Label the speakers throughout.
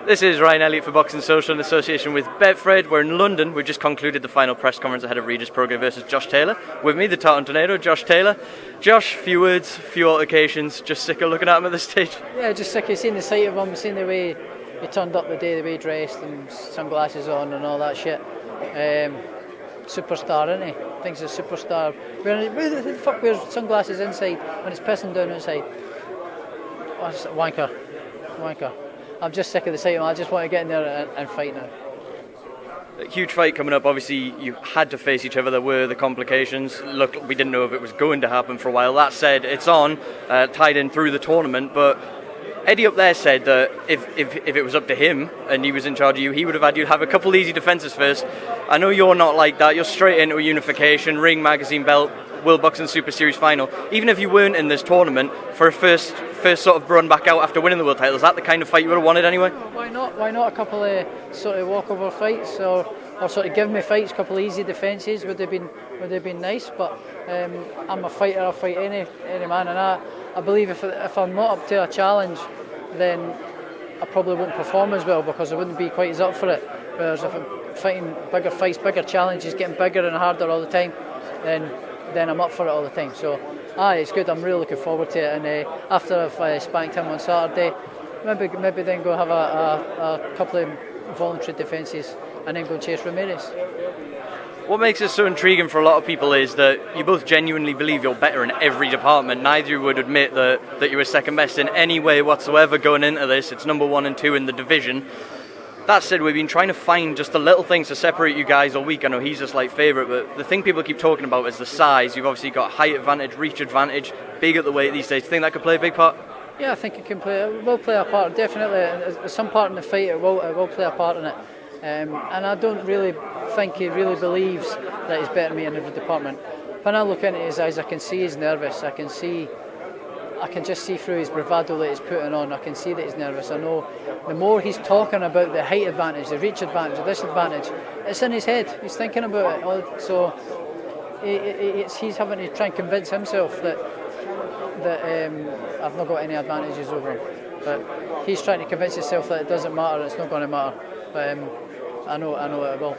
Speaker 1: This is Ryan Elliott for Boxing Social in association with Betfred. We're in London. We've just concluded the final press conference ahead of Regis Prograis versus Josh Taylor. With me, the Tartan Tornado, Josh Taylor. Josh, few words, few altercations. Just sick of looking at him at this stage?
Speaker 2: Yeah, just sick of seeing the sight of him, seeing the way he turned up the day, the way he dressed and sunglasses on and all that shit. Superstar, isn't he? Thinks he's a superstar. Who the fuck wears sunglasses inside when it's pissing down outside? Oh, wanker. I'm just sick of the sight of him. I just want to get in there and fight now.
Speaker 1: A huge fight coming up. Obviously, you had to face each other. There were the complications. Look, we didn't know if it was going to happen for a while. That said, it's on, tied in through the tournament. But Eddie up there said that if it was up to him and he was in charge of you, he would have had you have a couple easy defences first. I know you're not like that. You're straight into a unification, Ring Magazine belt, World Boxing Super Series final. Even if you weren't in this tournament for a first sort of run back out after winning the world title, is that the kind of fight you would have wanted anyway?
Speaker 2: Why not? Why not a couple of sort of walkover fights or sort of give me fights, a couple of easy defences would have been nice. But I'm a fighter. I'll fight any man, and I believe if I'm not up to a challenge, then I probably won't perform as well because I wouldn't be quite as up for it. Whereas if I'm fighting bigger fights, bigger challenges, getting bigger and harder all the time, then I'm up for it all the time. So, it's good. I'm really looking forward to it. And after I've spanked him on Saturday, maybe then go have a couple of voluntary defences and then go and chase Ramirez.
Speaker 1: What makes it so intriguing for a lot of people is that you both genuinely believe you're better in every department. Neither of you would admit that you were second best in any way whatsoever going into this. It's number 1 and 2 in the division. That said, we've been trying to find just the little things to separate you guys all week. I know he's a slight favourite, but the thing people keep talking about is the size. You've obviously got height advantage, reach advantage, big at the weight these days. Do you think that could play a big part?
Speaker 2: Yeah, I think it will play a part, definitely. Some part in the fight, it will play a part in it. And I don't really think he really believes that he's better than me in every department. When I look into his eyes, I can see he's nervous. I can just see through his bravado that he's putting on. I can see that he's nervous. I know the more he's talking about the height advantage, the reach advantage, the disadvantage, it's in his head. He's thinking about it. So he's having to try and convince himself that I've not got any advantages over him. But he's trying to convince himself that it doesn't matter, it's not going to matter. But I know it will.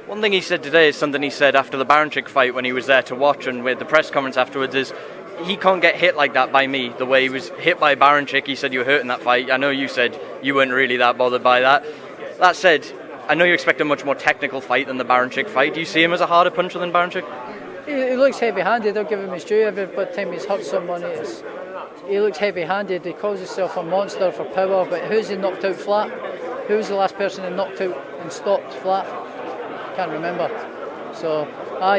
Speaker 1: One thing he said today is something he said after the Baranchik fight when he was there to watch and with the press conference afterwards is he can't get hit like that by me. The way he was hit by Baranchik, he said you were hurt in that fight. I know you said you weren't really that bothered by that. That said, I know you expect a much more technical fight than the Baranchik fight. Do you see him as a harder puncher than Baranchik?
Speaker 2: He looks heavy-handed. I'll give him his due. Every time he's hurt someone, he looks heavy-handed. He calls himself a monster for power, but who's he knocked out flat? Who was the last person he knocked out and stopped flat? Can't remember. So,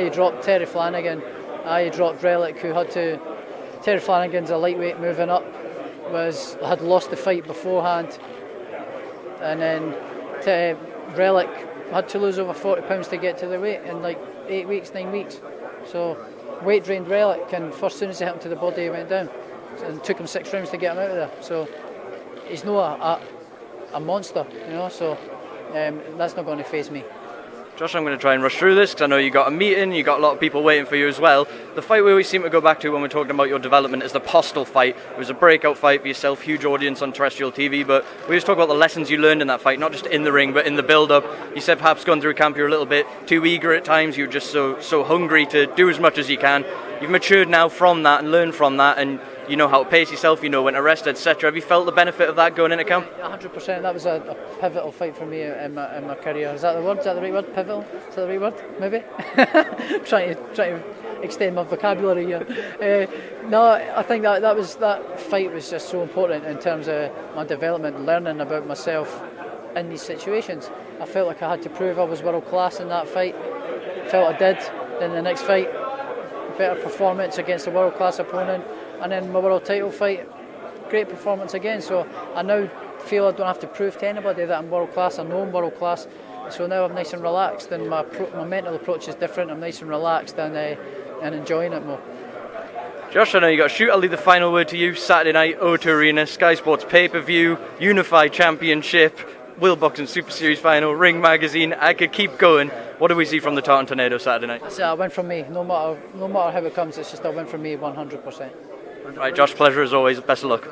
Speaker 2: he dropped Terry Flanagan. He dropped Relic, who had to. Terry Flanagan's a lightweight moving up, had lost the fight beforehand, and then Relic had to lose over 40 pounds to get to the weight in like 9 weeks. So, weight drained Relic, and first soon as he hit him to the body, he went down, and it took him 6 rounds to get him out of there. So, he's not a monster, So that's not going to faze me.
Speaker 1: Josh, I'm going to try and rush through this because I know you got a meeting, you got a lot of people waiting for you as well. The fight we always seem to go back to when we're talking about your development is the Postal fight. It was a breakout fight for yourself, huge audience on terrestrial TV, but we always talk about the lessons you learned in that fight, not just in the ring, but in the build-up. You said perhaps going through camp you're a little bit too eager at times, you're just so hungry to do as much as you can. You've matured now from that and learned from that, and you know how to pace yourself, you know when to rest, etc. Have you felt the benefit of that going into camp?
Speaker 2: 100%. That was a pivotal fight for me in my career. Is that the word? Is that the right word? Pivotal? Is that the right word? Maybe? trying to extend my vocabulary here. No, I think that fight was just so important in terms of my development, learning about myself in these situations. I felt like I had to prove I was world class in that fight. Felt I did. Then the next fight, better performance against a world class opponent. And then my world title fight, great performance again. So I now feel I don't have to prove to anybody that I'm world class. I know I'm world class. So now I'm nice and relaxed, and my mental approach is different. I'm nice and relaxed and enjoying it more.
Speaker 1: Josh, I know you got to shoot. I'll leave the final word to you. Saturday night, O2 Arena, Sky Sports pay-per-view, Unified Championship, World Boxing Super Series final, Ring Magazine. I could keep going. What do we see from the Tartan Tornado Saturday night?
Speaker 2: It's a win from me. No matter how it comes, it's just a win from me 100%.
Speaker 1: Right, Josh, pleasure as always. Best of luck.